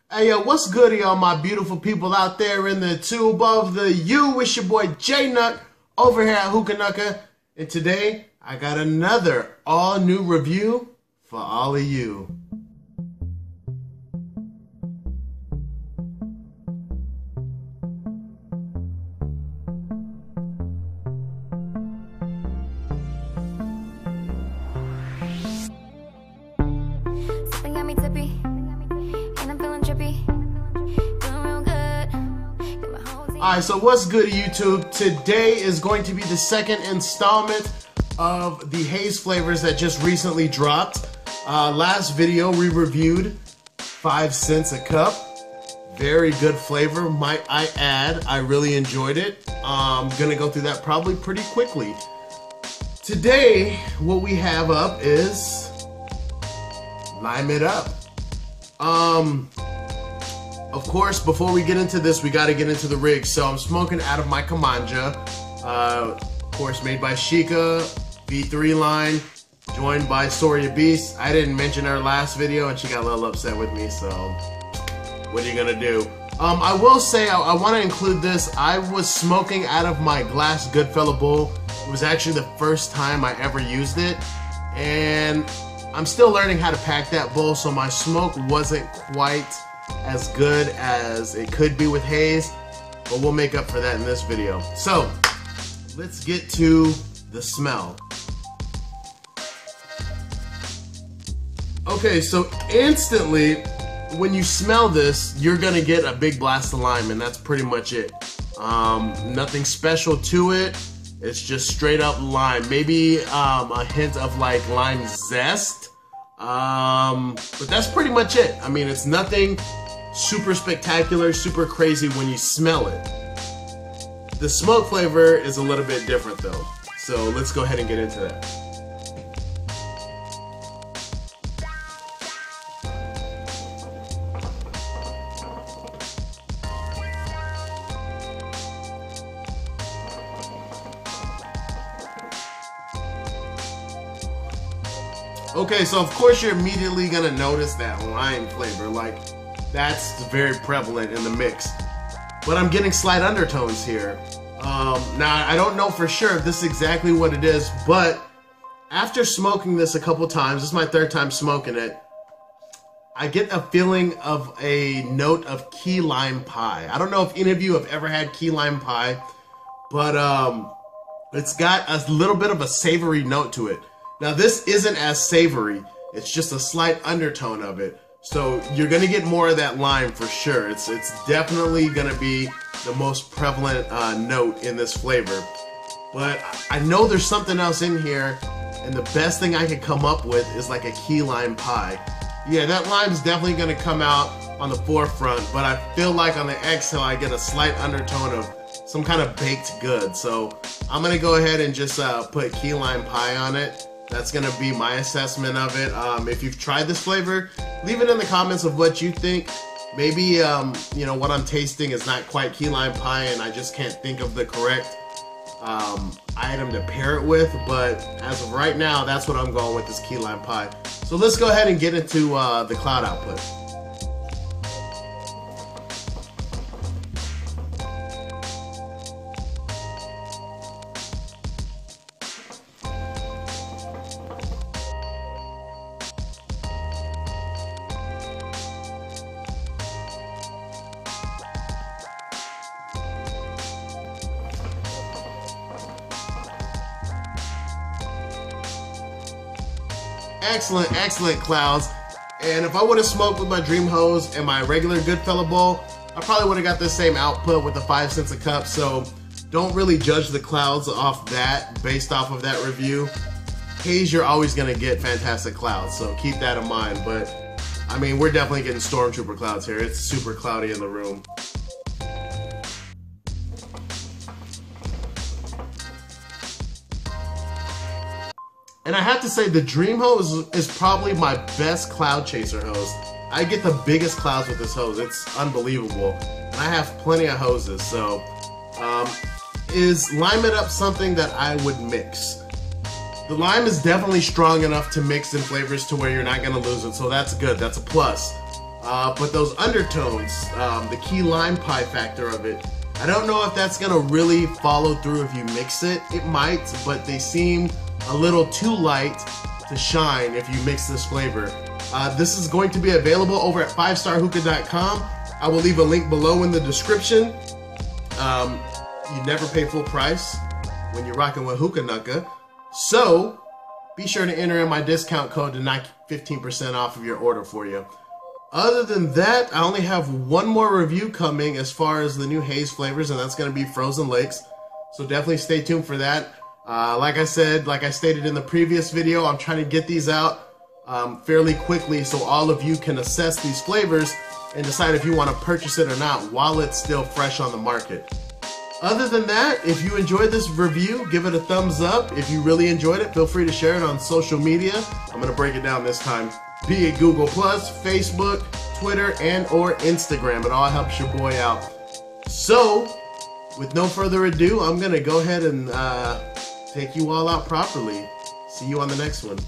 Hey, yo, what's good, y'all, my beautiful people out there in the tube of the U? It's your boy J-Nuck over here at Hookah. And today, I got another all-new review for all of you. Alright, so what's good, YouTube? Today is going to be the second installment of the HAZE flavors that just recently dropped. Last video we reviewed 5 cents a cup. Very good flavor, might I add. I really enjoyed it. I'm gonna go through that probably pretty quickly. Today, what we have up is Lime It Up. Of course, before we get into this, we got to get into the rig. So I'm smoking out of my Kamanja, of course made by Shika, V3 line, joined by Soria Beast. I didn't mention her last video and she got a little upset with me, so what are you gonna do? I will say I want to include this. I was smoking out of my glass Goodfella bowl. It was actually the first time I ever used it, and I'm still learning how to pack that bowl, so my smoke wasn't quite as good as it could be with HAZE, but we'll make up for that in this video. So let's get to the smell. Okay, so instantly when you smell this, you're gonna get a big blast of lime, and that's pretty much it. Nothing special to it. It's just straight up lime. Maybe a hint of like lime zest. But that's pretty much it. I mean, it's nothing super spectacular, super crazy when you smell it. The smoke flavor is a little bit different though. So let's go ahead and get into that. Okay, so of course you're immediately gonna notice that lime flavor, like that's very prevalent in the mix. But I'm getting slight undertones here. Now I don't know for sure if this is exactly what it is, but after smoking this a couple times, this is my third time smoking it, I get a feeling of a note of key lime pie. I don't know if any of you have ever had key lime pie, but it's got a little bit of a savory note to it. Now this isn't as savory, it's just a slight undertone of it. So you're gonna get more of that lime for sure. It's definitely gonna be the most prevalent note in this flavor. But I know there's something else in here, and the best thing I could come up with is like a key lime pie. Yeah, that lime's definitely gonna come out on the forefront, but I feel like on the exhale I get a slight undertone of some kind of baked good. So I'm gonna go ahead and just put key lime pie on it. That's gonna be my assessment of it. If you've tried this flavor, leave it in the comments of what you think. Maybe you know, what I'm tasting is not quite key lime pie and I just can't think of the correct item to pair it with, but as of right now, that's what I'm going with, is key lime pie. So let's go ahead and get into the cloud output. Excellent clouds. And if I would have smoked with my Dream Hose and my regular Goodfella bowl, I probably would have got the same output with the 5 cents a cup. So don't really judge the clouds off that, based off of that review. HAZE, you're always gonna get fantastic clouds, so keep that in mind. But I mean, we're definitely getting Stormtrooper clouds here. It's super cloudy in the room. And I have to say, the Dream Hose is probably my best cloud chaser hose. I get the biggest clouds with this hose. It's unbelievable. And I have plenty of hoses, so is Lime It Up something that I would mix? The lime is definitely strong enough to mix in flavors to where you're not gonna lose it, so that's good, that's a plus. but those undertones, the key lime pie factor of it, I don't know if that's gonna really follow through if you mix it. It might, but they seem a little too light to shine if you mix this flavor. This is going to be available over at 5starhookah.com. I will leave a link below in the description. You never pay full price when you're rocking with Hookah Nukkah. So be sure to enter in my discount code to knock 15% off of your order for you. Other than that, I only have one more review coming as far as the new HAZE flavors, and that's going to be Frozen Lakes. So definitely stay tuned for that. Like I stated in the previous video, I'm trying to get these out fairly quickly so all of you can assess these flavors and decide if you want to purchase it or not while it's still fresh on the market. Other than that, if you enjoyed this review, give it a thumbs up. If you really enjoyed it, feel free to share it on social media. I'm going to break it down this time. Be it Google+, Facebook, Twitter, and or Instagram. It all helps your boy out. So, with no further ado, I'm going to go ahead and take you all out properly. See you on the next one.